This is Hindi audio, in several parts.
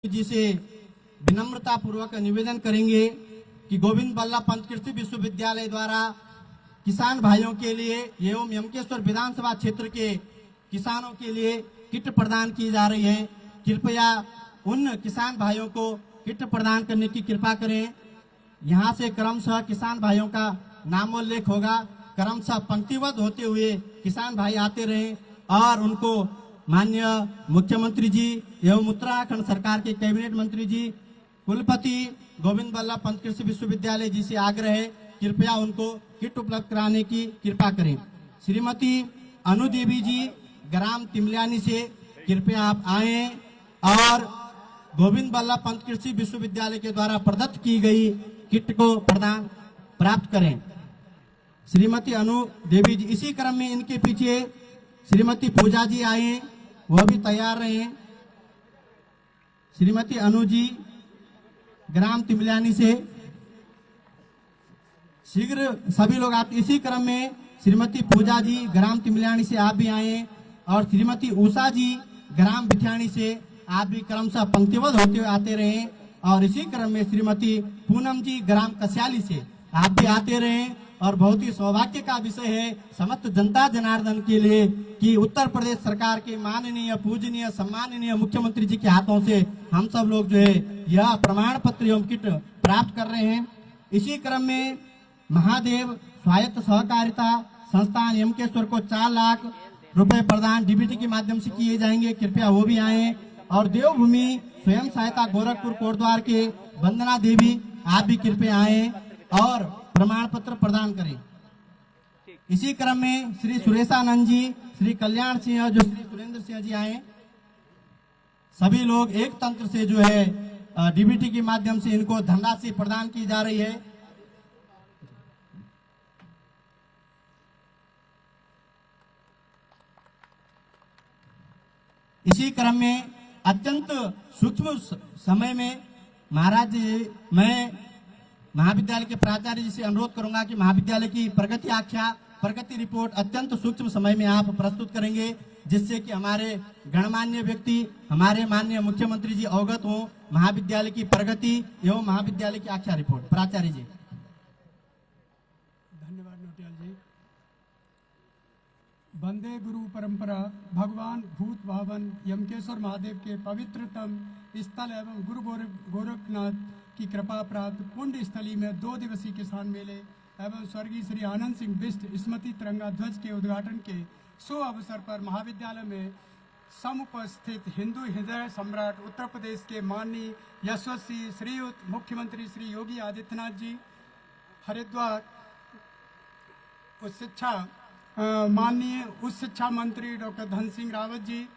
जी से विनम्रता पूर्वक निवेदन करेंगे कि गोविंद बल्लभ पंत कृषि विश्वविद्यालय द्वारा किसान भाइयों के लिए एवं यमकेश्वर विधानसभा क्षेत्र के किसानों के लिए किट प्रदान की जा रही है। कृपया उन किसान भाइयों को किट प्रदान करने की कृपा करें। यहाँ से क्रमशः किसान भाइयों का नामोल्लेख होगा। क्रमशः पंक्तिबद्ध होते हुए किसान भाई आते रहें और उनको माननीय मुख्यमंत्री जी एवं उत्तराखंड सरकार के कैबिनेट मंत्री जी कुलपति गोविंद बल्लभ पंत कृषि विश्वविद्यालय जी से आग्रह है, कृपया उनको किट उपलब्ध कराने की कृपा करें। श्रीमती अनु देवी जी ग्राम तिमलियानी से कृपया आप आए और गोविंद बल्लभ पंत कृषि विश्वविद्यालय के द्वारा प्रदत्त की गई किट को प्रदान प्राप्त करें। श्रीमती अनु देवी जी, इसी क्रम में इनके पीछे श्रीमती पूजा जी आए, वह भी तैयार रहे। श्रीमती अनु जी ग्राम तिमलियानी से शीघ्र सभी लोग आप। इसी क्रम में श्रीमती पूजा जी ग्राम तिमलियानी से आप भी आए और श्रीमती उषा जी ग्राम बिथियानी से आप भी क्रमशः पंक्तिबद्ध होते हुए आते रहे। और इसी क्रम में श्रीमती पूनम जी ग्राम कस्याली से आप भी आते रहे। और बहुत ही सौभाग्य का विषय है समस्त जनता जनार्दन के लिए कि उत्तर प्रदेश सरकार के माननीय पूजनीय सम्माननीय मुख्यमंत्री जी के हाथों से हम सब लोग जो है यह प्रमाण पत्र एवं किट प्राप्त कर रहे हैं। इसी क्रम में महादेव स्वायत्त सहकारिता संस्थान यमकेश्वर को 4 लाख रुपए प्रदान डीबीटी के माध्यम से किए जाएंगे, कृपया वो भी आए। और देवभूमि स्वयं सहायता गोरखपुर कोटद्वार के वंदना देवी आप भी कृपया आए और प्रमाण पत्र प्रदान करें। इसी क्रम में श्री सुरेशानंद जी, श्री कल्याण सिंह, जो श्री सुरेंद्र सिंह जी आए, सभी लोग एक तंत्र से जो है डीबीटी के माध्यम से इनको धनराशि प्रदान की जा रही है। इसी क्रम में अत्यंत सूक्ष्म समय में महाराज जी, मैं महाविद्यालय के प्राचार्य जी से अनुरोध करूंगा कि महाविद्यालय की प्रगति आख्या प्रगति रिपोर्ट अत्यंत सूक्ष्म समय में आप प्रस्तुत करेंगे, जिससे कि हमारे गणमान्य व्यक्ति हमारे माननीय मुख्यमंत्री जी अवगत हों महाविद्यालय की प्रगति एवं महाविद्यालय की आख्या रिपोर्ट। प्राचार्य जी। धन्यवाद नोटियाल जी। वंदे गुरु परंपरा भगवान भूत भावन यमकेश्वर महादेव के पवित्रतम स्थल एवं गुरु गोरखनाथ की कृपा प्राप्त पुण्य स्थली में 2 दिवसीय किसान मेले एवं स्वर्गीय श्री आनंद सिंह बिष्ट स्मृति तिरंगा ध्वज के उद्घाटन के शुभ अवसर पर महाविद्यालय में समुपस्थित हिंदू हृदय सम्राट उत्तर प्रदेश के माननीय यशस्वी श्रीयुत मुख्यमंत्री श्री योगी आदित्यनाथ जी, हरिद्वार उच्च शिक्षा माननीय उच्च शिक्षा मंत्री डॉक्टर धन सिंह रावत जी,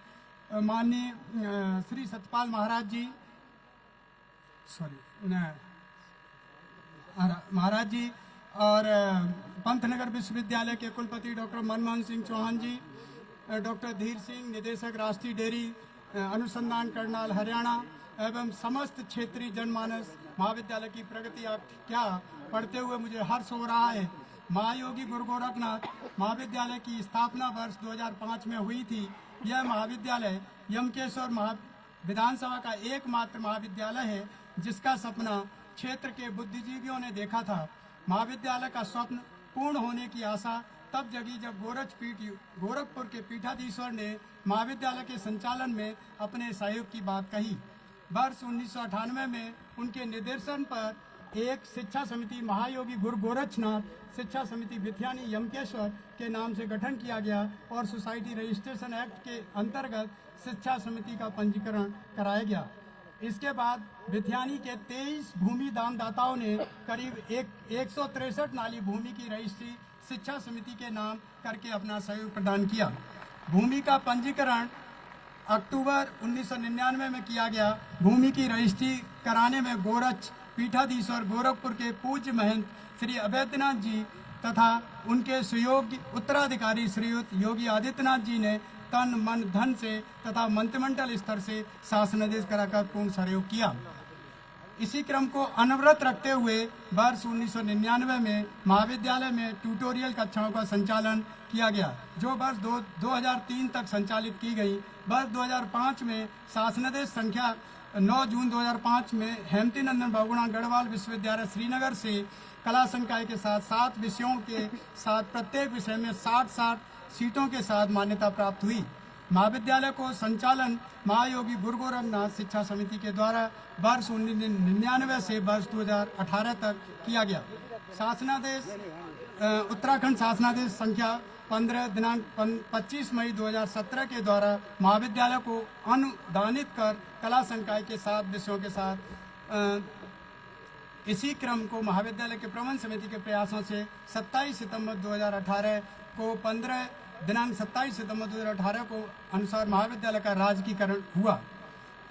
माननीय श्री सतपाल महाराज जी, महाराज जी, और पंतनगर विश्वविद्यालय के कुलपति डॉक्टर मनमोहन सिंह चौहान जी, डॉक्टर धीर सिंह निदेशक राष्ट्रीय डेयरी अनुसंधान करनाल हरियाणा एवं समस्त क्षेत्रीय जनमानस, महाविद्यालय की प्रगति क्या पढ़ते हुए मुझे हर्ष हो रहा है। महायोगी गुरु गोरखनाथ महाविद्यालय की स्थापना वर्ष 2005 में हुई थी। यह महाविद्यालय यमकेश्वर विधानसभा का एकमात्र महाविद्यालय है जिसका सपना क्षेत्र के बुद्धिजीवियों ने देखा था। महाविद्यालय का स्वप्न पूर्ण होने की आशा तब जगी जब गोरखपुर के पीठाधीश्वर ने महाविद्यालय के संचालन में अपने सहयोग की बात कही। वर्ष 1998 में उनके निर्देशन पर एक शिक्षा समिति महायोगी गुरु गोरखनाथ शिक्षा समिति बिथियानी यमकेश्वर के नाम से गठन किया गया और सोसाइटी रजिस्ट्रेशन एक्ट के अंतर्गत शिक्षा समिति का पंजीकरण कराया गया। इसके बाद बिथियानी के 23 भूमि दानदाताओं ने करीब 163 नाली भूमि की रजिस्ट्री शिक्षा समिति के नाम करके अपना सहयोग प्रदान किया। भूमि का पंजीकरण अक्टूबर 1999 में किया गया। भूमि की रजिस्ट्री कराने में गोरक्ष पीठाधीश्वर गोरखपुर के पूज्य महंत श्री अवैधनाथ जी तथा उनके सुयोग्य उत्तराधिकारी श्रीयुत योगी आदित्यनाथ जी ने तन मन धन से तथा मंत्रिमंडल स्तर से शासनादेश कराकर पूर्ण सहयोग किया। इसी क्रम को अनवरत रखते हुए वर्ष 1999 में महाविद्यालय में ट्यूटोरियल कक्षाओं का संचालन किया गया, जो वर्ष 2003 तक संचालित की गई। वर्ष 2005 में शासनादेश संख्या 9 जून 2005 में हेमती नंदन बहुगुणा गढ़वाल विश्वविद्यालय श्रीनगर से कला संकाय के साथ 7 विषयों के साथ प्रत्येक विषय में 60-60 सीटों के साथ मान्यता प्राप्त हुई। महाविद्यालय को संचालन महायोगी गुरु गोरखनाथ शिक्षा समिति के द्वारा वर्ष 1999 से वर्ष 2018 तक किया गया। शासनादेश उत्तराखंड शासनादेश संख्या 15 दिनांक 25 मई 2017 के द्वारा महाविद्यालय को अनुदानित कर कला संकाय के 7 विषयों के साथ इसी क्रम को महाविद्यालय के प्रबंध समिति के प्रयासों से 27 सितंबर 2018 को 15 दिनांक 27 सितंबर 2018 को अनुसार महाविद्यालय का राजकीकरण हुआ।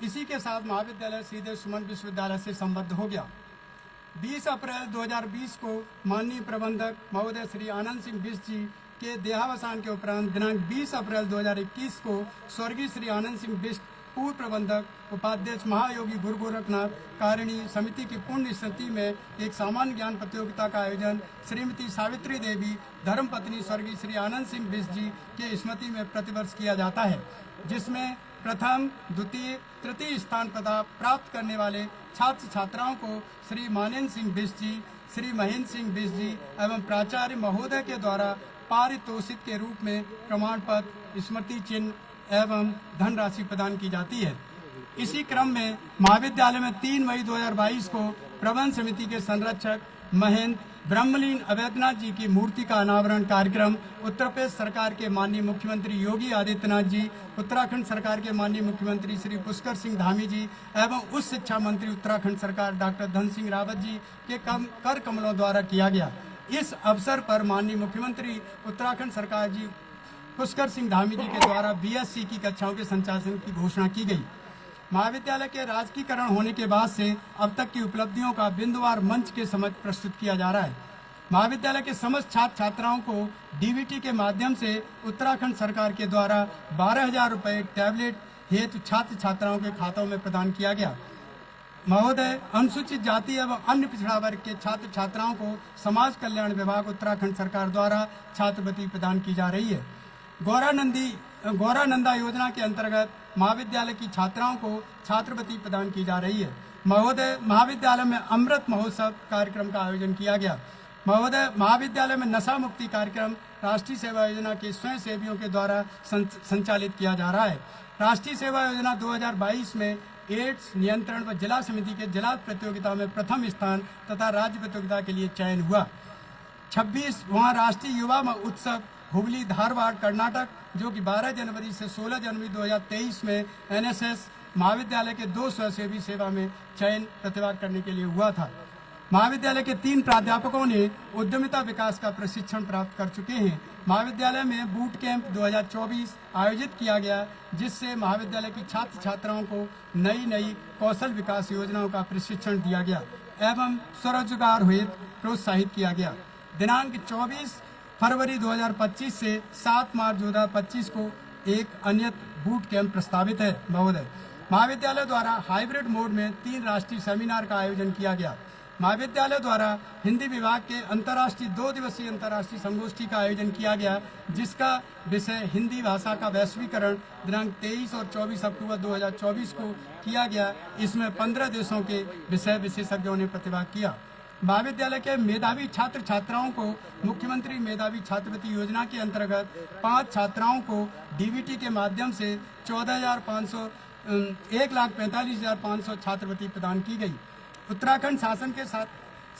इसी के साथ महाविद्यालय सीधे सुमन विश्वविद्यालय से संबद्ध हो गया। 20 अप्रैल 2020 को माननीय प्रबंधक महोदय श्री आनंद सिंह बिष्ट जी के देहावसान के उपरांत दिनांक 20 अप्रैल 2021 को स्वर्गीय श्री आनंद सिंह बिष्ट पूर्व प्रबंधक उपाध्यक्ष महायोगी गुरु गोरखनाथ कारिणी समिति की पुण्य स्मृति में एक सामान्य ज्ञान प्रतियोगिता का आयोजन श्रीमती सावित्री देवी धर्मपत्नी स्वर्गीय श्री आनंद सिंह बिष्ट जी के स्मृति में प्रतिवर्ष किया जाता है, जिसमें प्रथम, द्वितीय, तृतीय स्थान प्राप्त करने वाले छात्र छात्राओं को श्री मानेंद्र सिंह बिष्ट जी, श्री महेंद्र सिंह बिष्ट जी एवं प्राचार्य महोदय के द्वारा पारितोषिक के रूप में प्रमाण पत्र, स्मृति चिन्ह एवं धनराशि प्रदान की जाती है। इसी क्रम में महाविद्यालय में 3 मई 2022 को प्रबंध समिति के संरक्षक महेंद्र ब्रह्मलीन अवैधनाथ जी की मूर्ति का अनावरण कार्यक्रम उत्तर प्रदेश सरकार के माननीय मुख्यमंत्री योगी आदित्यनाथ जी, उत्तराखंड सरकार के माननीय मुख्यमंत्री श्री पुष्कर सिंह धामी जी एवं उच्च शिक्षा मंत्री उत्तराखंड सरकार डॉक्टर धन सिंह रावत जी के कर कमलों द्वारा किया गया। इस अवसर पर माननीय मुख्यमंत्री उत्तराखंड सरकार जी पुष्कर सिंह धामी जी के द्वारा बीएससी की कक्षाओं के संचालन की घोषणा की गई। महाविद्यालय के राजकीकरण होने के बाद से अब तक की उपलब्धियों का बिंदुवार मंच के समक्ष प्रस्तुत किया जा रहा है। महाविद्यालय के समस्त छात्र छात्राओं को डीबीटी के माध्यम से उत्तराखंड सरकार के द्वारा 12,000 रुपये टैबलेट हेतु छात्र छात्राओं के खातों में प्रदान किया गया। महोदय, अनुसूचित जाति एवं अन्य पिछड़ा वर्ग के छात्र छात्राओं को समाज कल्याण विभाग उत्तराखंड सरकार द्वारा छात्रवृत्ति प्रदान की जा रही है। गौरानंदा योजना के अंतर्गत महाविद्यालय की छात्राओं को छात्रवृत्ति प्रदान की जा रही है। महोदय, महाविद्यालय में अमृत महोत्सव कार्यक्रम का आयोजन किया गया। महोदय, महाविद्यालय में नशा मुक्ति कार्यक्रम राष्ट्रीय सेवा योजना के स्वयं सेवियों के द्वारा संचालित किया जा रहा है। राष्ट्रीय सेवा योजना 2022 में एड्स नियंत्रण व जिला समिति के जिला प्रतियोगिता में प्रथम स्थान तथा राज्य प्रतियोगिता के लिए चयन हुआ। 26वां राष्ट्रीय युवा उत्सव हुबली धारवाड़ कर्नाटक, जो कि 12 जनवरी से 16 जनवरी 2023 में एनएसएस महाविद्यालय के 2 स्वयंसेवी सेवा में चयन प्रतिभा करने के लिए हुआ था। महाविद्यालय के 3 प्राध्यापकों ने उद्यमिता विकास का प्रशिक्षण प्राप्त कर चुके हैं। महाविद्यालय में बूट कैंप 2024 आयोजित किया गया, जिससे महाविद्यालय की छात्र छात्राओं को नई कौशल विकास योजनाओं का प्रशिक्षण दिया गया एवं स्वरोजगार हेतु प्रोत्साहित किया गया। दिनांक 24 फरवरी 2025 से 7 मार्च 2025 को एक अन्य बूट कैंप प्रस्तावित है। महोदय, महाविद्यालय द्वारा हाइब्रिड मोड में 3 राष्ट्रीय सेमिनार का आयोजन किया गया। महाविद्यालय द्वारा हिंदी विभाग के अंतर्राष्ट्रीय 2 दिवसीय अंतर्राष्ट्रीय संगोष्ठी का आयोजन किया गया, जिसका विषय हिंदी भाषा का वैश्वीकरण दिनांक 23 और 24 अक्टूबर 2024 को किया गया। इसमें 15 देशों के विषय विशेषज्ञों ने प्रतिभाग किया। महाविद्यालय के मेधावी छात्र छात्राओं को मुख्यमंत्री मेधावी छात्रवृत्ति योजना के अंतर्गत 5 छात्राओं को डीबीटी के माध्यम से 1,45,500 छात्रवृत्ति प्रदान की गई। उत्तराखंड शासन के साथ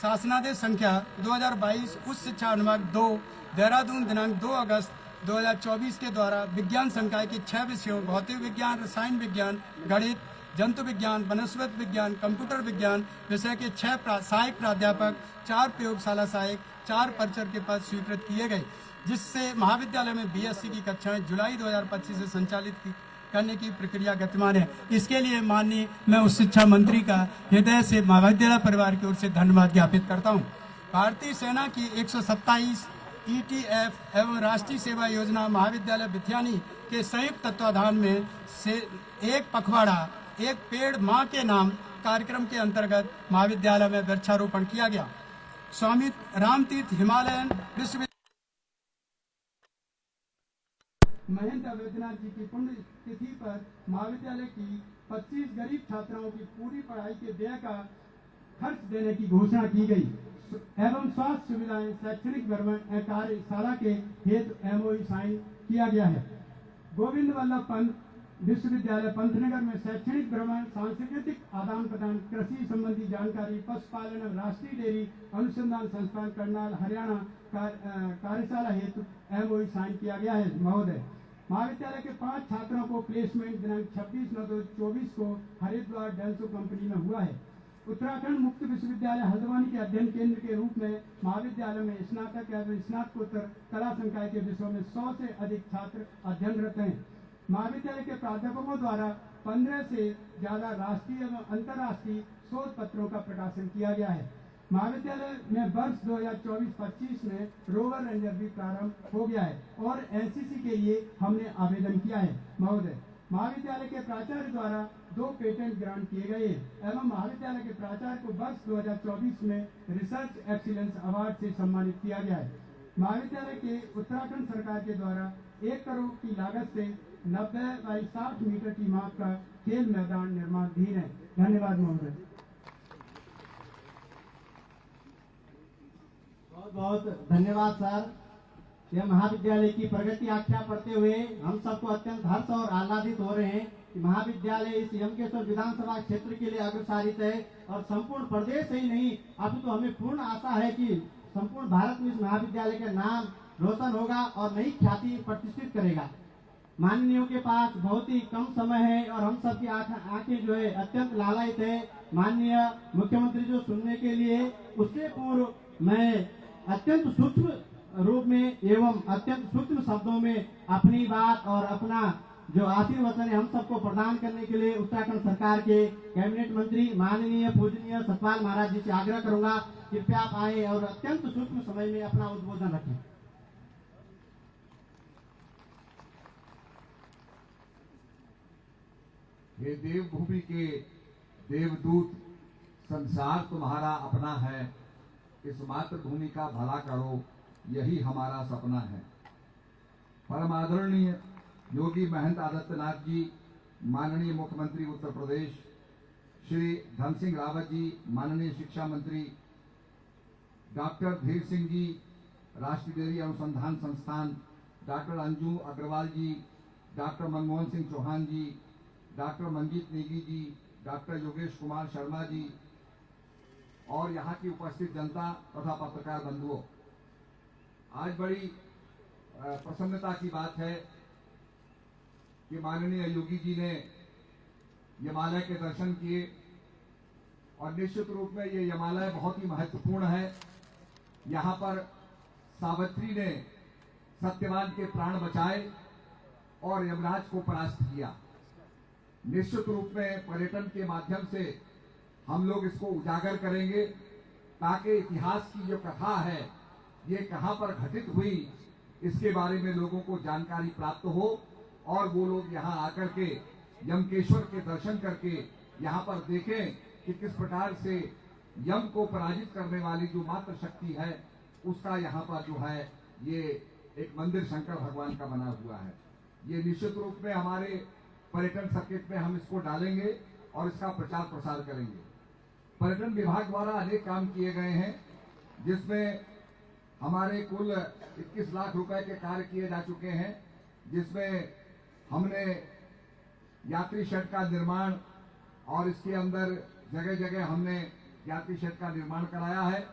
शासनादेश संख्या 2022 उच्च शिक्षा अनुभाग 2 देहरादून दिनांक 2 अगस्त 2024 के द्वारा विज्ञान संकाय के 6 विषयों भौतिक विज्ञान, रसायन विज्ञान, गणित, जंतु विज्ञान, वनस्पति विज्ञान, कंप्यूटर विज्ञान विषय के 6 सहायक प्राध्यापक, 4 प्रयोगशाला सहायक, 4 परिचर के पद स्वीकृत किए गए, जिससे महाविद्यालय में बीएससी की कक्षाएं जुलाई 2025 से संचालित करने की प्रक्रिया गतिमान है। इसके लिए माननीय मैं उच्च शिक्षा मंत्री का हृदय से महाविद्यालय परिवार की ओर से धन्यवाद ज्ञापित करता हूँ। भारतीय सेना की 127 ईटीएफ एवं राष्ट्रीय सेवा योजना महाविद्यालय बिथियानी के संयुक्त तत्वाधान में से एक पखवाड़ा एक पेड़ माँ के नाम कार्यक्रम के अंतर्गत महाविद्यालय में वृक्षारोपण किया गया। स्वामी रामतीर्थ हिमालयन विश्वविद्यालय महंत अवैधनाथ जी की पुण्य तिथि पर महाविद्यालय की 25 गरीब छात्राओं की पूरी पढ़ाई के व्यय का खर्च देने की घोषणा की गई एवं स्वास्थ्य सुविधाएं शैक्षणिक भ्रमण कार्यशाला के हेतु एमओयू साइन किया गया है। गोविंद वल्लभ पंत विश्वविद्यालय पंतनगर में शैक्षणिक भ्रमण, सांस्कृतिक आदान प्रदान, कृषि संबंधी जानकारी, पशुपालन एवं राष्ट्रीय डेयरी अनुसंधान संस्थान करनाल हरियाणा कार्यशाला हेतु एमओयू साइन किया गया है। महोदय, महाविद्यालय के 5 छात्रों को प्लेसमेंट दिनांक 26/9/24 को हरिद्वार डेंसो कंपनी में हुआ है। उत्तराखंड मुक्त विश्वविद्यालय हल्द्वानी के अध्ययन केंद्र के रूप में महाविद्यालय में स्नातक एवं स्नातकोत्तर कला संकाय के विषयों में 100 से अधिक छात्र अध्ययनरत हैं। महाविद्यालय के प्राध्यापकों द्वारा 15 से ज्यादा राष्ट्रीय एवं अंतर्राष्ट्रीय शोध पत्रों का प्रकाशन किया गया है। महाविद्यालय में वर्ष 2024-25 में रोवर रेंजर भी प्रारंभ हो गया है और एनसीसी के लिए हमने आवेदन किया है। महोदय, महाविद्यालय के प्राचार्य द्वारा 2 पेटेंट ग्रांट किए गए एवं महाविद्यालय के प्राचार्य को वर्ष 2024 में रिसर्च एक्सीलेंस अवार्ड से सम्मानित किया गया है। महाविद्यालय के उत्तराखंड सरकार के द्वारा 1 करोड़ की लागत से 90 बाई 60 मीटर की माप का खेल मैदान निर्माणाधीन है। धन्यवाद महोदय। बहुत बहुत धन्यवाद सर। यह महाविद्यालय की प्रगति आख्या पढ़ते हुए हम सबको अत्यंत हर्ष और आह्लादित हो रहे हैं कि महाविद्यालय इस यमकेश्वर विधानसभा क्षेत्र के लिए अग्रसारित है और संपूर्ण प्रदेश से ही नहीं, अब तो हमें पूर्ण आशा है कि संपूर्ण भारत में इस महाविद्यालय का नाम रोशन होगा और नई ख्याति प्रतिष्ठित करेगा। माननीयों के पास बहुत ही कम समय है और हम सबकी आंखें जो है अत्यंत लालायित है माननीय मुख्यमंत्री जो सुनने के लिए। उससे पूर्व मैं अत्यंत सूक्ष्म रूप में एवं अत्यंत सूक्ष्म शब्दों में अपनी बात और अपना जो आशीर्वचन है हम सबको प्रदान करने के लिए उत्तराखंड सरकार के कैबिनेट मंत्री माननीय पूजनीय सतपाल महाराज जी से आग्रह करूंगा, कृपया आप आए और अत्यंत सूक्ष्म समय में अपना उद्बोधन रखें। हे देवभूमि के देवदूत, संसार तुम्हारा अपना है, इस मातृभूमि का भला करो, यही हमारा सपना है। परम आदरणीय योगी महंत आदित्यनाथ जी, माननीय मुख्यमंत्री उत्तर प्रदेश, श्री धन सिंह रावत जी, माननीय शिक्षा मंत्री, डॉक्टर धीर सिंह जी, राष्ट्रीय डेयरी अनुसंधान संस्थान, डॉक्टर अंजू अग्रवाल जी, डॉक्टर मनमोहन सिंह चौहान जी, डॉक्टर मंजीत नेगी जी, डॉक्टर योगेश कुमार शर्मा जी और यहाँ की उपस्थित जनता तथा पत्रकार बंधुओं, आज बड़ी प्रसन्नता की बात है कि माननीय योगी जी ने यमालय के दर्शन किए और निश्चित रूप में ये यमालय बहुत ही महत्वपूर्ण है। यहाँ पर सावित्री ने सत्यवान के प्राण बचाए और यमराज को परास्त किया। निश्चित रूप में पर्यटन के माध्यम से हम लोग इसको उजागर करेंगे ताकि इतिहास की जो कथा है ये कहाँ पर घटित हुई इसके बारे में लोगों को जानकारी प्राप्त हो और वो लोग यहाँ आकर के यमकेश्वर के दर्शन करके यहाँ पर देखें कि किस प्रकार से यम को पराजित करने वाली जो मात्र शक्ति है उसका यहाँ पर जो है ये एक मंदिर शंकर भगवान का बना हुआ है। ये निश्चित रूप में हमारे पर्यटन सर्किट में हम इसको डालेंगे और इसका प्रचार प्रसार करेंगे। पर्यटन विभाग द्वारा अनेक काम किए गए हैं जिसमें हमारे कुल 21 लाख रुपए के कार्य किए जा चुके हैं, जिसमें हमने यात्री शेड का निर्माण और इसके अंदर जगह जगह हमने यात्री शेड का निर्माण कराया है।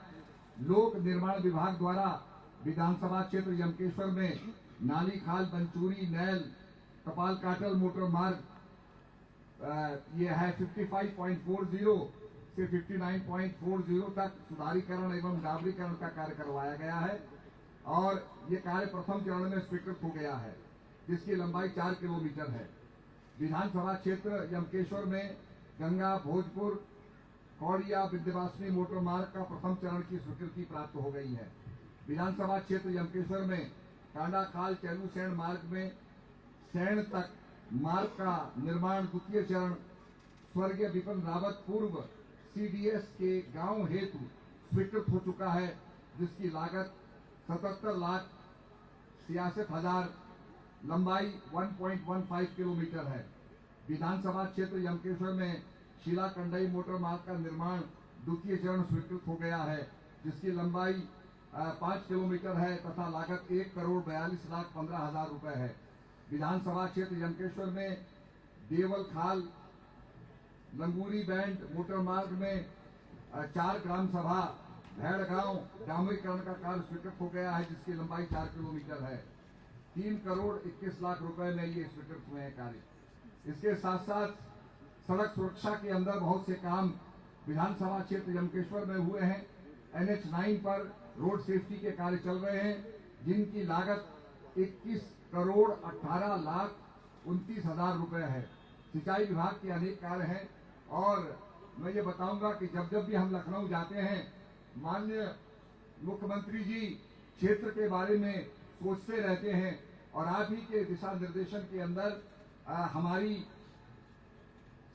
लोक निर्माण विभाग द्वारा विधानसभा क्षेत्र यमकेश्वर में नाली खाल बंचूरी नैल कपाल काटल मोटर मार्ग ये है 55.40 से 59.40 तक सुधारीकरण एवं डाबरीकरण का कार्य करवाया गया है और ये कार्य प्रथम चरण में स्वीकृत हो गया है जिसकी लंबाई 4 किलोमीटर है। विधानसभा क्षेत्र यमकेश्वर में गंगा भोजपुर कौड़िया विद्यावासिनी मोटर मार्ग का प्रथम चरण की स्वीकृति प्राप्त हो गई है। विधानसभा क्षेत्र यमकेश्वर में कांडा खाल चैलू सैण मार्ग में सैण तक मार्ग का निर्माण द्वितीय चरण स्वर्गीय विपिन रावत पूर्व सीडीएस के गांव हेतु स्वीकृत हो चुका है, जिसकी लागत 77,66,000 लंबाई 1.15 किलोमीटर है। विधानसभा क्षेत्र यमकेश्वर में शीला कंडई मोटर मार्ग का निर्माण द्वितीय चरण स्वीकृत हो गया है, जिसकी लंबाई 5 किलोमीटर है तथा लागत 1,42,15,000 रुपए है। विधानसभा क्षेत्र यमकेश्वर में देवल खाल लंगूरी बैंड मोटर मार्ग में 4 ग्राम सभा भेड़गांव डामरीकरण का कार्य स्वीकृत हो गया है, जिसकी लंबाई 4 किलोमीटर है। 3,21,00,000 रुपए में ये स्वीकृत हुए हैं कार्य। इसके साथ साथ सड़क सुरक्षा के अंदर बहुत से काम विधानसभा क्षेत्र यमकेश्वर में हुए हैं। NH 9 पर रोड सेफ्टी के कार्य चल रहे हैं, जिनकी लागत 21,18,29,000 रुपए है। सिंचाई विभाग के अनेक कार्य हैं और मैं ये बताऊंगा कि जब जब भी हम लखनऊ जाते हैं, माननीय मुख्यमंत्री जी क्षेत्र के बारे में सोचते रहते हैं और आप ही के दिशा निर्देशन के अंदर हमारी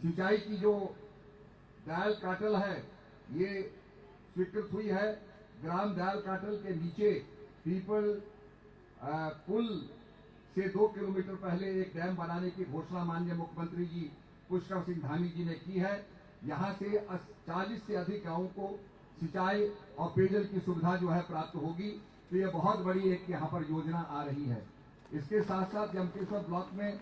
सिंचाई की जो दयाल काटल है ये स्वीकृत हुई है। ग्राम दयाल काटल के नीचे पीपल पुल से 2 किलोमीटर पहले एक डैम बनाने की घोषणा माननीय मुख्यमंत्री जी पुष्कर सिंह धामी जी ने की है। यहाँ से 40 से अधिक गांवों को सिंचाई और पेयजल की सुविधा जो है प्राप्त होगी। तो ये बहुत बड़ी एक यहाँ पर योजना आ रही है। इसके साथ साथ यमकेश्वर ब्लॉक में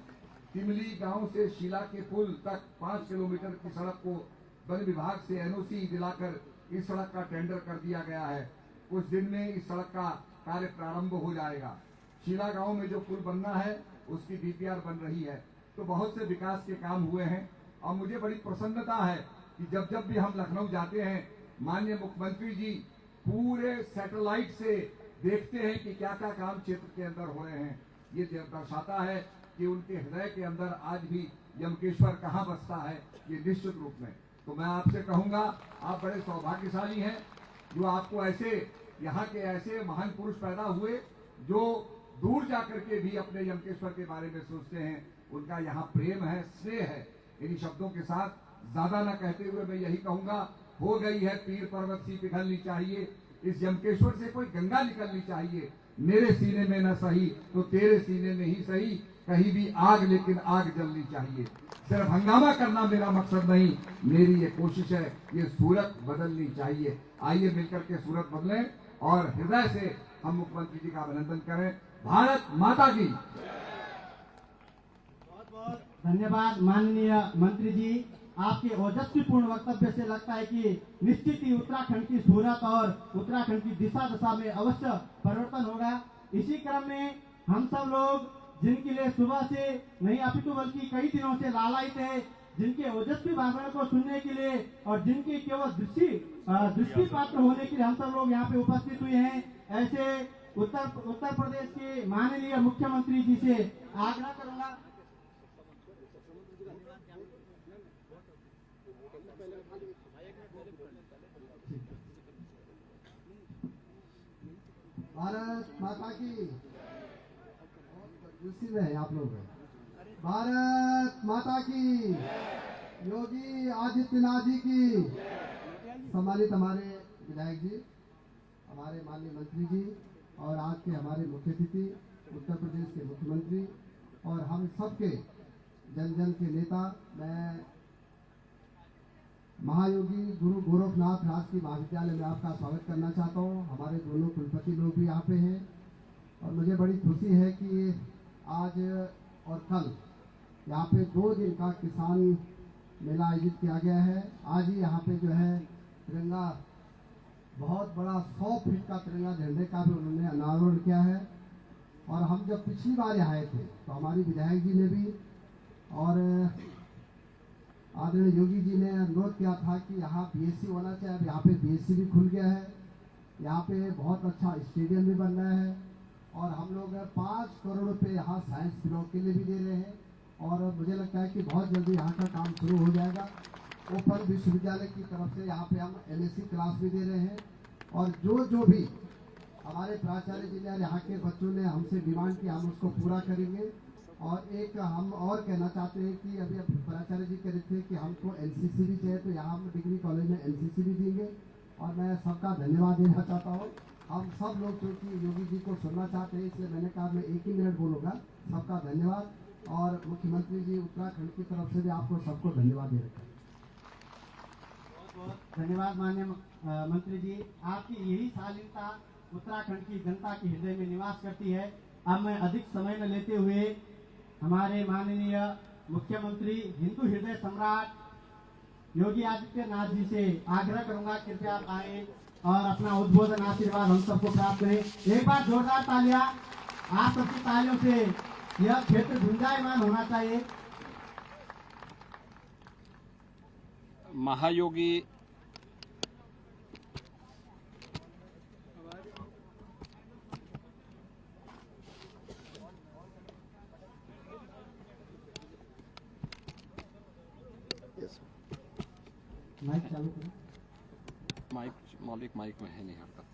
तिमली गांव से शीला के पुल तक 5 किलोमीटर की सड़क को वन विभाग से NOC दिलाकर इस सड़क का टेंडर कर दिया गया है। कुछ दिन में इस सड़क का कार्य प्रारंभ हो जाएगा। शीला गांव में जो पुल बनना है उसकी DPR बन रही है। तो बहुत से विकास के काम हुए हैं और मुझे बड़ी प्रसन्नता है कि जब जब भी हम लखनऊ जाते हैं, माननीय मुख्यमंत्री जी पूरे सैटेलाइट से देखते हैं कि क्या क्या काम क्षेत्र के अंदर हो रहे हैं। ये दर्शाता है कि उनके हृदय के अंदर आज भी यमकेश्वर कहाँ बसता है, ये निश्चित रूप में। तो मैं आपसे कहूंगा, आप बड़े सौभाग्यशाली हैं जो आपको ऐसे यहाँ के ऐसे महान पुरुष पैदा हुए जो दूर जाकर के भी अपने यमकेश्वर के बारे में सोचते हैं। उनका यहाँ प्रेम है, स्नेह है। इन्हीं शब्दों के साथ ज्यादा न कहते हुए मैं यही कहूंगा, हो गई है पीर पर्वत सी पिघलनी चाहिए, इस यमकेश्वर से कोई गंगा निकलनी चाहिए। मेरे सीने में न सही तो तेरे सीने में ही सही, कहीं भी आग लेकिन आग जलनी चाहिए। सिर्फ हंगामा करना मेरा मकसद नहीं, मेरी ये कोशिश है, ये सूरत बदलनी चाहिए। आइए मिलकर के सूरत बदलें और हृदय से हम मुख्यमंत्री जी का अभिनंदन करें। भारत माता की। बहुत बहुत धन्यवाद माननीय मंत्री जी। आपके ओजस्वीपूर्ण वक्तव्य से लगता है कि निश्चित ही उत्तराखंड की सूरत और उत्तराखंड की दिशा दशा में अवश्य परिवर्तन होगा। इसी क्रम में हम सब लोग जिनके लिए सुबह से नहीं अपितु बल्कि कई दिनों से लालायित है, जिनके ओजस्वी भाषण को सुनने के लिए और जिनके केवल दृष्टि पात्र होने के लिए हम सब लोग यहाँ पे उपस्थित हुए हैं, ऐसे उत्तर प्रदेश के माननीय मुख्यमंत्री जी से आग्रह करूंगा। भारत माता की उसी में आप लोग भारत माता की, योगी आदित्यनाथ जी की। सम्मानित हमारे विधायक जी, हमारे माननीय मंत्री जी और आज के हमारे मुख्य अतिथि उत्तर प्रदेश के मुख्यमंत्री और हम सबके जन जन के नेता, मैं महायोगी गुरु गोरखनाथ राजकीय महाविद्यालय में आपका स्वागत करना चाहता हूँ। हमारे दोनों कुलपति लोग भी यहाँ पे हैं और मुझे बड़ी खुशी है कि आज और कल यहाँ पे 2 दिन का किसान मेला आयोजित किया गया है। आज ही यहाँ पे जो है तिरंगा, बहुत बड़ा 100 फीट का तिरंगा झंडे का भी उन्होंने अनावरण किया है। और हम जब पिछली बार यहाँ आए थे तो हमारी विधायक जी ने भी और आदरणीय योगी जी ने अनुरोध किया था कि यहाँ BSc होना चाहिए। अब यहाँ पे BSc भी खुल गया है। यहाँ पे बहुत अच्छा स्टेडियम भी बन रहा है और हम लोग 5 करोड़ रुपये यहाँ साइंस ब्लॉक के लिए भी दे रहे हैं और मुझे लगता है कि बहुत जल्दी यहाँ का काम शुरू हो जाएगा। ओपन विश्वविद्यालय की तरफ से यहाँ पे हम MSc क्लास भी दे रहे हैं और जो भी हमारे प्राचार्य जी ने यहाँ के बच्चों ने हमसे डिमांड की, हम उसको पूरा करेंगे। और एक हम और कहना चाहते हैं कि अभी प्राचार्य जी कह रहे थे कि हमको NCC भी चाहिए, तो यहाँ हम डिग्री कॉलेज में NCC भी देंगे और मैं सबका धन्यवाद देना चाहता हूँ। हम सब लोग जो कि योगी जी को सुनना चाहते हैं, इसलिए मैंने कहा मैं 1 ही मिनट बोलूँगा। सबका धन्यवाद, और मुख्यमंत्री जी उत्तराखंड की तरफ से भी आपको सबको धन्यवाद दे रहे हैं। धन्यवाद माननीय मंत्री जी, आपकी यही शालीनता उत्तराखंड की जनता के हृदय में निवास करती है। अब मैं अधिक समय न लेते हुए हमारे माननीय मुख्यमंत्री हिंदू हृदय सम्राट योगी आदित्यनाथ जी से आग्रह करूंगा, कृपया आप आए और अपना उद्बोधन आशीर्वाद हम सबको प्राप्त करें। एक बार जोरदार तालियां, आप सबकी तालियों से यह क्षेत्र गुंजायमान होना चाहिए। महायोगी माइक चालू करें। मालिक माइक में है नहीं हरकत।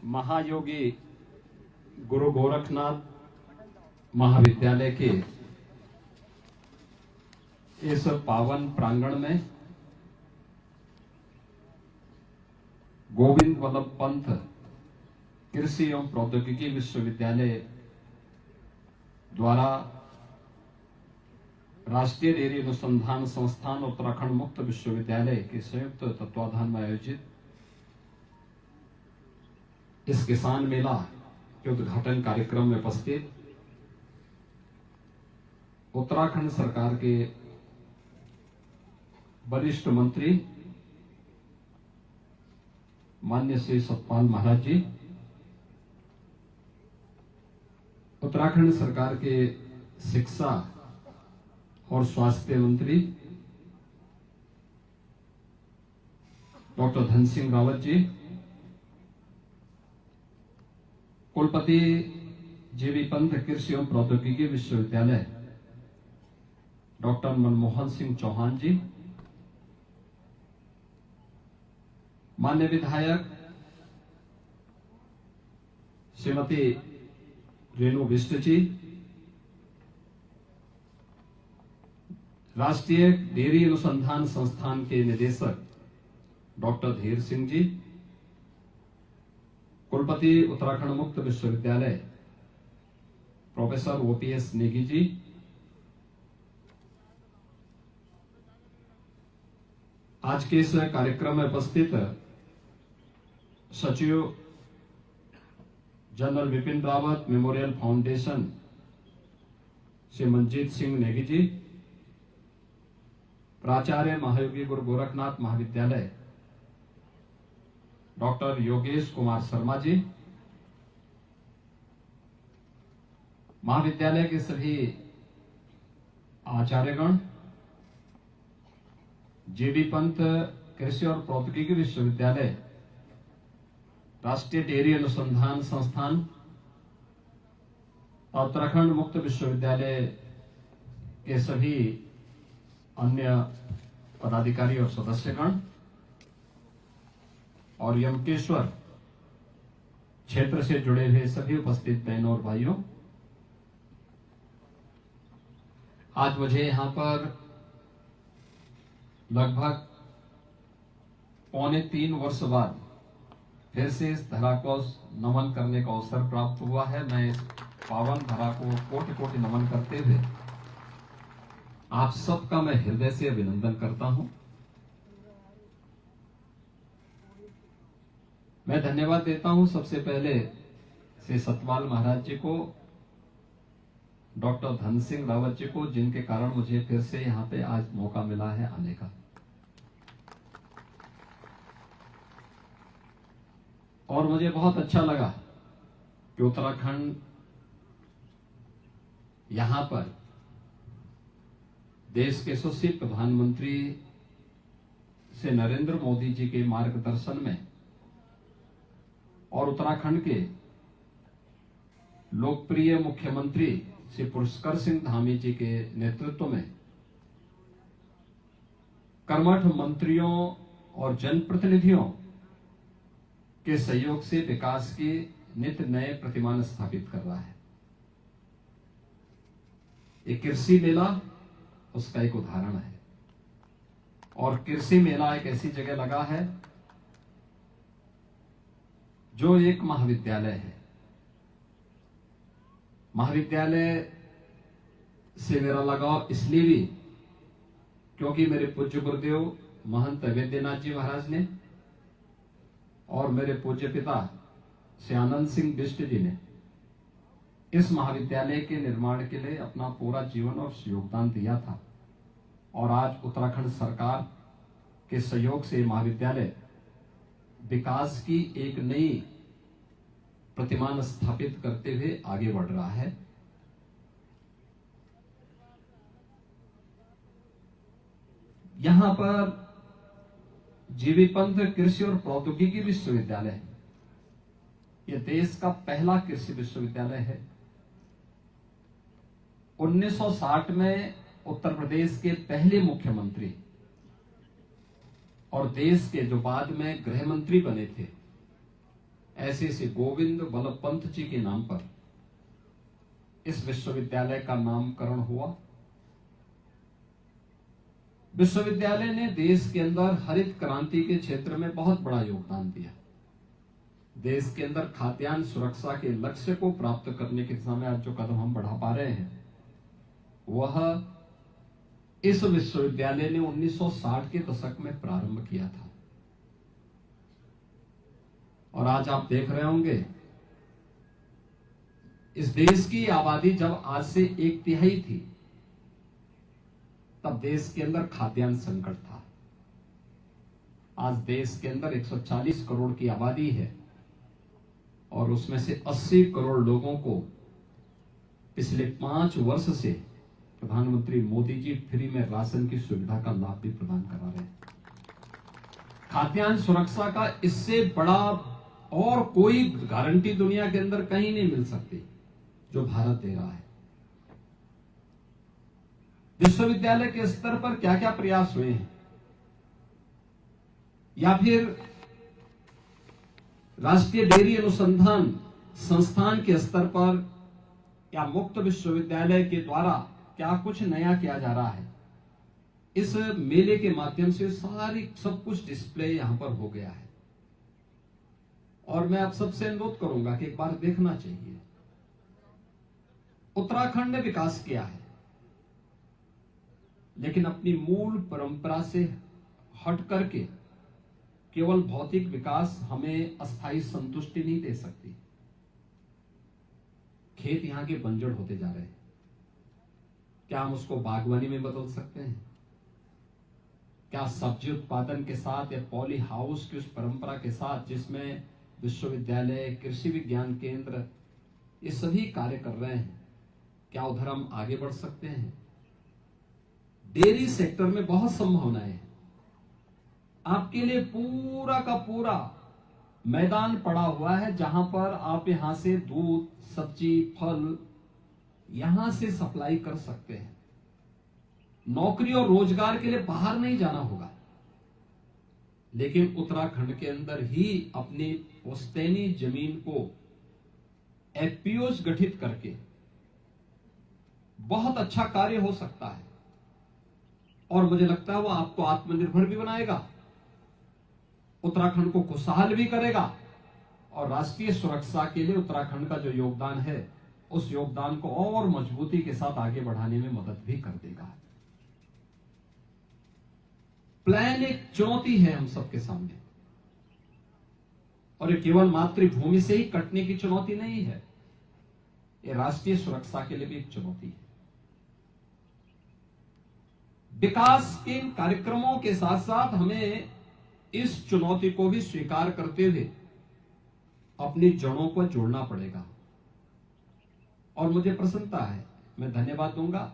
महायोगी गुरु गोरखनाथ महाविद्यालय के इस पावन प्रांगण में गोविंद वल्लभ पंत कृषि एवं प्रौद्योगिकी विश्वविद्यालय द्वारा राष्ट्रीय डेयरी अनुसंधान संस्थान उत्तराखंड मुक्त विश्वविद्यालय के संयुक्त तत्वाधान में आयोजित इस किसान मेला के उद्घाटन कार्यक्रम में उपस्थित उत्तराखंड सरकार के वरिष्ठ मंत्री माननीय श्री सतपाल महाराज जी, उत्तराखंड सरकार के शिक्षा और स्वास्थ्य मंत्री डॉक्टर धन सिंह रावत जी, कुलपति जेबी पंत कृषि एवं प्रौद्योगिकी विश्वविद्यालय डॉक्टर मनमोहन सिंह चौहान जी, माननीय विधायक श्रीमती रेणु बिष्ट जी, राष्ट्रीय डेयरी अनुसंधान संस्थान के निदेशक डॉक्टर धीर सिंह जी, कुलपति उत्तराखंड मुक्त विश्वविद्यालय प्रोफेसर ओपीएस नेगी जी, आज के इस कार्यक्रम में उपस्थित सचिव general Bipin Rawat memorial foundation Shri Manjeet Singh Negi ji, प्राचार्य महायोगी गुरु गोरखनाथ महाविद्यालय डॉक्टर योगेश कुमार शर्मा जी, महाविद्यालय के सभी आचार्यगण, जेबी पंत कृषि और प्रौद्योगिकी विश्वविद्यालय, राष्ट्रीय डेयरी अनुसंधान संस्थान और उत्तराखंड मुक्त विश्वविद्यालय के सभी अन्य पदाधिकारी और सदस्यगण और यमकेश्वर क्षेत्र से जुड़े हुए सभी उपस्थित बहनों और भाइयों, आज मुझे यहां पर लगभग 3.25 वर्ष बाद फिर से इस धरा को नमन करने का अवसर प्राप्त हुआ है। मैं इस पावन धरा को कोटि कोटि नमन करते हुए आप सबका मैं हृदय से अभिनंदन करता हूं। मैं धन्यवाद देता हूं सबसे पहले श्री सतपाल महाराज जी को, डॉक्टर धन सिंह रावत जी को, जिनके कारण मुझे फिर से यहां पे आज मौका मिला है आने का। और मुझे बहुत अच्छा लगा कि उत्तराखंड यहां पर देश के यशस्वी प्रधानमंत्री से नरेंद्र मोदी जी के मार्गदर्शन में और उत्तराखंड के लोकप्रिय मुख्यमंत्री श्री पुष्कर सिंह धामी जी के नेतृत्व में कर्मठ मंत्रियों और जनप्रतिनिधियों के सहयोग से विकास के नित्य नए प्रतिमान स्थापित कर रहा है। एक कृषि मेला उसका एक उदाहरण है। और कृषि मेला एक ऐसी जगह लगा है जो एक महाविद्यालय है। महाविद्यालय से मेरा लगाव इसलिए भी क्योंकि मेरे पूज्य गुरुदेव महंत वैद्यनाथ जी महाराज ने और मेरे पूज्य पिता श्री आनंद सिंह बिष्ट जी ने इस महाविद्यालय के निर्माण के लिए अपना पूरा जीवन और योगदान दिया था। और आज उत्तराखंड सरकार के सहयोग से महाविद्यालय विकास की एक नई प्रतिमान स्थापित करते हुए आगे बढ़ रहा है। यहां पर जीवी पंत कृषि और प्रौद्योगिकी विश्वविद्यालय है। यह देश का पहला कृषि विश्वविद्यालय है। 1960 में उत्तर प्रदेश के पहले मुख्यमंत्री और देश के जो बाद में गृह मंत्री बने थे, ऐसे श्री गोविंद वल्लभ पंत जी के नाम पर इस विश्वविद्यालय का नामकरण हुआ। विश्वविद्यालय ने देश के अंदर हरित क्रांति के क्षेत्र में बहुत बड़ा योगदान दिया। देश के अंदर खाद्यान्न सुरक्षा के लक्ष्य को प्राप्त करने की दिशा में आज जो कदम हम बढ़ा पा रहे हैं, वह इस विश्वविद्यालय ने 1960 के दशक में प्रारंभ किया था। और आज आप देख रहे होंगे, इस देश की आबादी जब आज से 1/3 थी, तब देश के अंदर खाद्यान्न संकट था। आज देश के अंदर 140 करोड़ की आबादी है और उसमें से 80 करोड़ लोगों को पिछले 5 वर्ष से प्रधानमंत्री मोदी जी फ्री में राशन की सुविधा का लाभ भी प्रदान करा रहे हैं। खाद्यान्न सुरक्षा का इससे बड़ा और कोई गारंटी दुनिया के अंदर कहीं नहीं मिल सकती जो भारत दे रहा है। विश्वविद्यालय के स्तर पर क्या क्या प्रयास हुए हैं, या फिर राष्ट्रीय डेयरी अनुसंधान संस्थान के स्तर पर या मुक्त विश्वविद्यालय के द्वारा क्या कुछ नया किया जा रहा है, इस मेले के माध्यम से सब कुछ डिस्प्ले यहां पर हो गया है। और मैं आप सबसे अनुरोध करूंगा कि एक बार देखना चाहिए। उत्तराखंड ने विकास किया है, लेकिन अपनी मूल परंपरा से हट करके केवल भौतिक विकास हमें अस्थायी संतुष्टि नहीं दे सकती। खेत यहां के बंजर होते जा रहे हैं, क्या हम उसको बागवानी में बदल सकते हैं? क्या सब्जी उत्पादन के साथ या पॉली हाउस की उस परंपरा के साथ जिसमें विश्वविद्यालय, कृषि विज्ञान केंद्र ये सभी कार्य कर रहे हैं, क्या उधर हम आगे बढ़ सकते हैं? डेयरी सेक्टर में बहुत संभावनाएं हैं। आपके लिए पूरा का पूरा मैदान पड़ा हुआ है, जहां पर आप यहां से दूध, सब्जी, फल यहां से सप्लाई कर सकते हैं। नौकरी और रोजगार के लिए बाहर नहीं जाना होगा, लेकिन उत्तराखंड के अंदर ही अपनी पुश्तैनी जमीन को एफपीओज गठित करके बहुत अच्छा कार्य हो सकता है। और मुझे लगता है वो आपको आत्मनिर्भर भी बनाएगा, उत्तराखंड को खुशहाल भी करेगा और राष्ट्रीय सुरक्षा के लिए उत्तराखंड का जो योगदान है, उस योगदान को और मजबूती के साथ आगे बढ़ाने में मदद भी कर देगा। प्लान एक चुनौती है हम सबके सामने, और ये केवल मातृभूमि से ही कटने की चुनौती नहीं है, ये राष्ट्रीय सुरक्षा के लिए भी एक चुनौती है। विकास के इन कार्यक्रमों के साथ साथ हमें इस चुनौती को भी स्वीकार करते हुए अपनी जड़ों को जोड़ना पड़ेगा। और मुझे प्रसन्नता है, मैं धन्यवाद दूंगा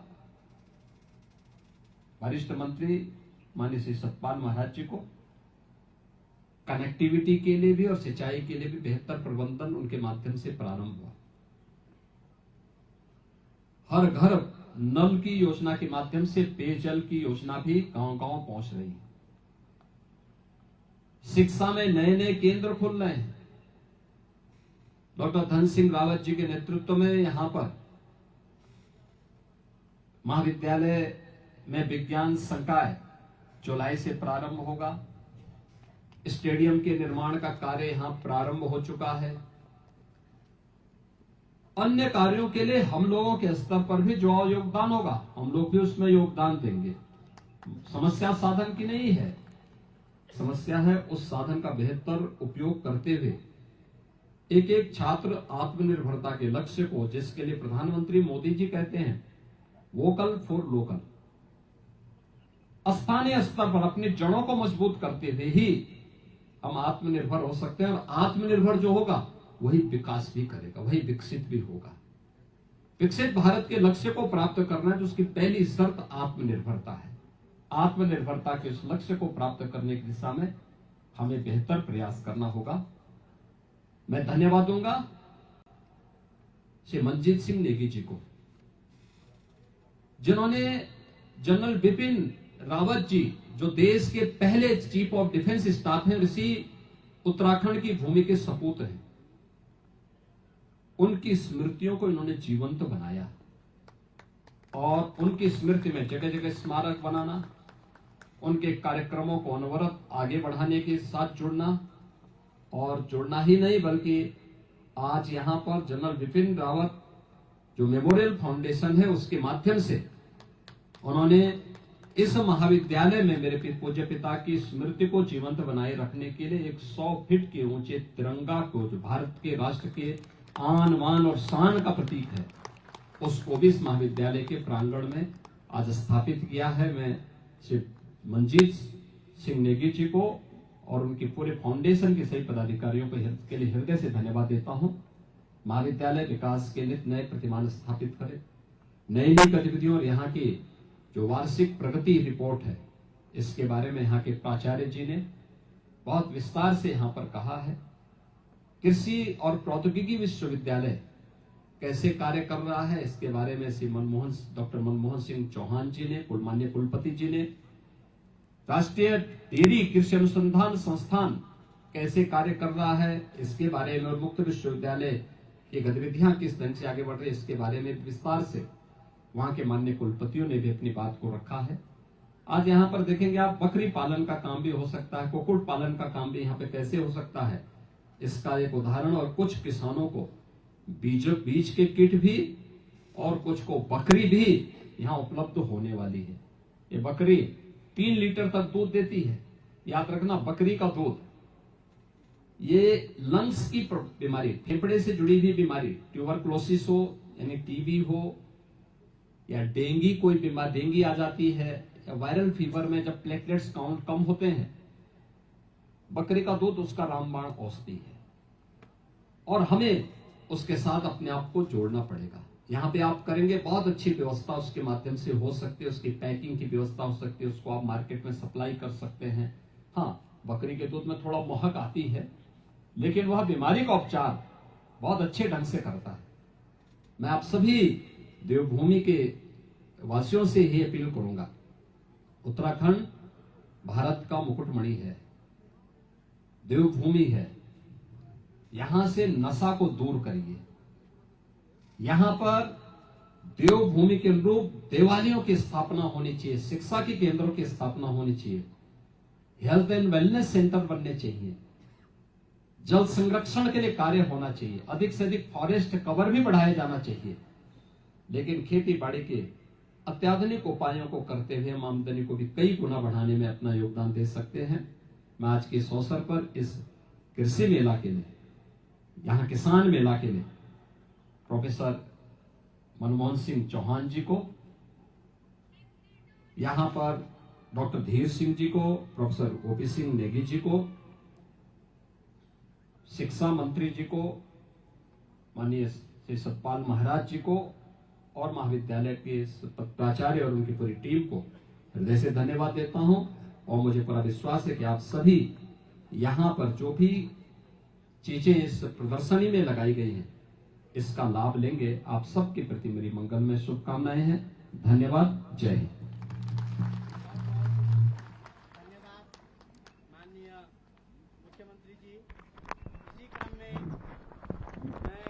वरिष्ठ मंत्री माननीय श्री सतपाल महाराज जी को। कनेक्टिविटी के लिए भी और सिंचाई के लिए भी बेहतर प्रबंधन उनके माध्यम से प्रारंभ हुआ। हर घर नल की योजना के माध्यम से पेयजल की योजना भी गांव-गांव पहुंच रही है। शिक्षा में नए नए केंद्र खुल रहे हैं। डॉक्टर धन सिंह रावत जी के नेतृत्व में यहाँ पर महाविद्यालय में विज्ञान संकाय जुलाई से प्रारंभ होगा। स्टेडियम के निर्माण का कार्य यहां प्रारंभ हो चुका है। अन्य कार्यों के लिए हम लोगों के स्तर पर भी जो योगदान होगा हम लोग भी उसमें योगदान देंगे। समस्या साधन की नहीं है, समस्या है उस साधन का बेहतर उपयोग करते हुए एक एक छात्र आत्मनिर्भरता के लक्ष्य को, जिसके लिए प्रधानमंत्री मोदी जी कहते हैं वोकल फॉर लोकल, स्थानीय स्तर पर अपनी जड़ों को मजबूत करते हुए ही हम आत्मनिर्भर हो सकते हैं। और आत्मनिर्भर जो होगा वही विकास भी करेगा, वही विकसित भी होगा। विकसित भारत के लक्ष्य को प्राप्त करना है तो उसकी पहली शर्त आत्मनिर्भरता है। आत्मनिर्भरता के उस लक्ष्य को प्राप्त करने की दिशा में हमें बेहतर प्रयास करना होगा। मैं धन्यवाद दूंगा श्री मंजीत सिंह नेगी जी को, जिन्होंने जनरल बिपिन रावत जी, जो देश के पहले चीफ ऑफ डिफेंस स्टाफ हैं, इसी उत्तराखंड की भूमि के सपूत हैं, उनकी स्मृतियों को इन्होंने जीवंत बनाया और उनकी स्मृति में जगह जगह स्मारक बनाना, उनके कार्यक्रमों को अनवरत आगे बढ़ाने के साथ जुड़ना, और जुड़ना ही नहीं बल्कि आज यहां पर जनरल बिपिन रावत जो मेमोरियल फाउंडेशन है उसके माध्यम से उन्होंने इस महाविद्यालय में मेरे पूज्य पिता की स्मृति को जीवंत बनाए रखने के लिए एक 100 फीट के ऊंचे तिरंगा को, जो भारत के राष्ट्र के आन मान और शान का प्रतीक है, उसको भी इस महाविद्यालय के प्रांगण में आज स्थापित किया है। मैं श्री मंजीत सिंह नेगी जी को और उनकी पूरे फाउंडेशन के सभी पदाधिकारियों को के लिए हृदय से धन्यवाद देता हूं। महाविद्यालय विकास के लिए नए प्रतिमान स्थापित करे, नई नई गतिविधियों और यहाँ की जो वार्षिक प्रगति रिपोर्ट है इसके बारे में यहाँ के प्राचार्य जी ने बहुत विस्तार से यहाँ पर कहा है। कृषि और प्रौद्योगिकी विश्वविद्यालय कैसे कार्य कर रहा है इसके बारे में श्री डॉक्टर मनमोहन सिंह चौहान जी ने, माननीय कुलपति जी ने, राष्ट्रीय डेयरी कृषि अनुसंधान संस्थान कैसे कार्य कर रहा है इसके बारे में, और मुक्त विश्वविद्यालय की गतिविधियां किस ढंग से आगे बढ़ रही है इसके बारे में विस्तार से वहां के माननीय कुलपतियों ने भी अपनी बात को रखा है। आज यहाँ पर देखेंगे आप, बकरी पालन का काम भी हो सकता है, कुक्कुट पालन का काम भी यहाँ पे कैसे हो सकता है इसका एक उदाहरण। और कुछ किसानों को बीज के किट भी और कुछ को बकरी भी यहाँ उपलब्ध होने वाली है। ये बकरी 3 लीटर तक दूध देती है। याद रखना, बकरी का दूध, ये लंग्स की बीमारी, फेफड़े से जुड़ी हुई बीमारी, ट्यूबरक्लोसिस हो यानी टीबी हो या डेंगी, कोई बीमारी डेंगी आ जाती है, या वायरल फीवर में जब प्लेटलेट्स काउंट कम होते हैं, बकरी का दूध उसका रामबाण औषधि है। और हमें उसके साथ अपने आप को जोड़ना पड़ेगा। यहाँ पे आप करेंगे, बहुत अच्छी व्यवस्था उसके माध्यम से हो सकती है, उसकी पैकिंग की व्यवस्था हो सकती है, उसको आप मार्केट में सप्लाई कर सकते हैं। हाँ, बकरी के दूध में थोड़ा महक आती है, लेकिन वह बीमारी का उपचार बहुत अच्छे ढंग से करता है। मैं आप सभी देवभूमि के वासियों से ही अपील करूंगा, उत्तराखंड भारत का मुकुटमणि है, देवभूमि है, यहां से नशा को दूर करिए। यहां पर देवभूमि के अनुरूप देवालयों की स्थापना होनी चाहिए, शिक्षा के केंद्रों की स्थापना होनी चाहिए, हेल्थ एंड वेलनेस सेंटर बनने चाहिए, जल संरक्षण के लिए कार्य होना चाहिए, अधिक से अधिक फॉरेस्ट कवर भी बढ़ाया जाना चाहिए। लेकिन खेती बाड़ी के अत्याधुनिक उपायों को करते हुए हम आमदनी को भी कई गुना बढ़ाने में अपना योगदान दे सकते हैं। मैं आज के इस अवसर पर इस कृषि मेला के लिए, यहाँ किसान मेला के लिए प्रोफेसर मनमोहन सिंह चौहान जी को, यहाँ पर डॉक्टर धीर सिंह जी को, प्रोफेसर ओपी सिंह नेगी जी को, शिक्षा मंत्री जी को, माननीय श्री सतपाल महाराज जी को और महाविद्यालय के प्राचार्य और उनकी पूरी टीम को हृदय से धन्यवाद देता हूं। और मुझे पूरा विश्वास है कि आप सभी यहाँ पर जो भी चीजें इस प्रदर्शनी में लगाई गई हैं इसका लाभ लेंगे। आप सबके प्रति मेरी मंगलमय शुभकामनाएं हैं। धन्यवाद। जय हिंद। धन्यवाद माननीय मुख्यमंत्री जी। इसी क्रम में मैं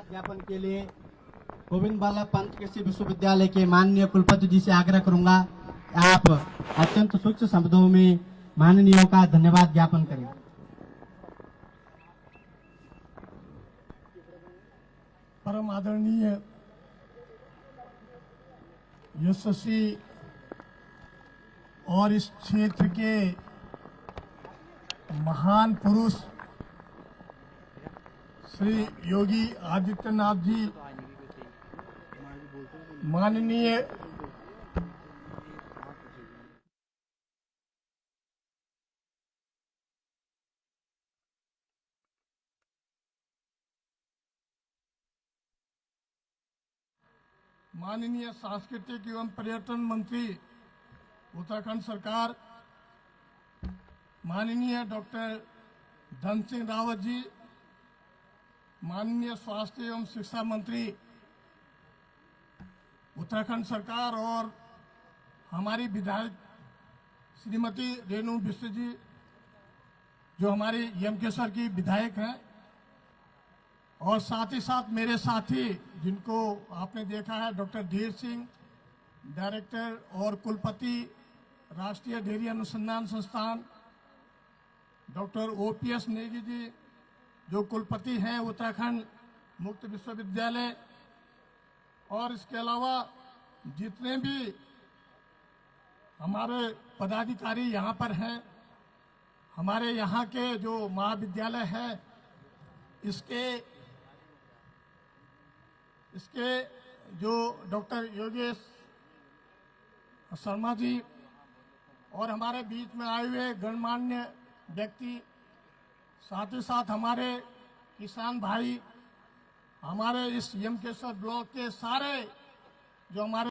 धन्यवाद ज्ञापन के लिए गोविंद बल्लभ पंत कृषि विश्वविद्यालय के माननीय कुलपति जी से आग्रह करूंगा, आप अत्यंत सूक्ष्म शब्दों में माननीयों का धन्यवाद ज्ञापन करें। परम आदरणीय यशस्वी और इस क्षेत्र के महान पुरुष श्री योगी आदित्यनाथ जी, माननीय माननीय सांस्कृतिक एवं पर्यटन मंत्री उत्तराखंड सरकार, माननीय डॉक्टर धन सिंह रावत जी, माननीय स्वास्थ्य एवं शिक्षा मंत्री उत्तराखंड सरकार और हमारी विधायक श्रीमती रेणु बिष्ट जी जो हमारी यमकेश्वर की विधायक हैं, और साथ ही साथ मेरे साथी जिनको आपने देखा है, डॉक्टर धीर सिंह डायरेक्टर और कुलपति राष्ट्रीय डेयरी अनुसंधान संस्थान, डॉक्टर ओपीएस नेगी जी जो कुलपति हैं उत्तराखंड मुक्त विश्वविद्यालय, और इसके अलावा जितने भी हमारे पदाधिकारी यहाँ पर हैं, हमारे यहाँ के जो महाविद्यालय है इसके जो डॉक्टर योगेश शर्मा जी और हमारे बीच में आए हुए गणमान्य व्यक्ति, साथ ही साथ हमारे किसान भाई, हमारे इस यमकेश्वर ब्लॉक के सारे जो हमारे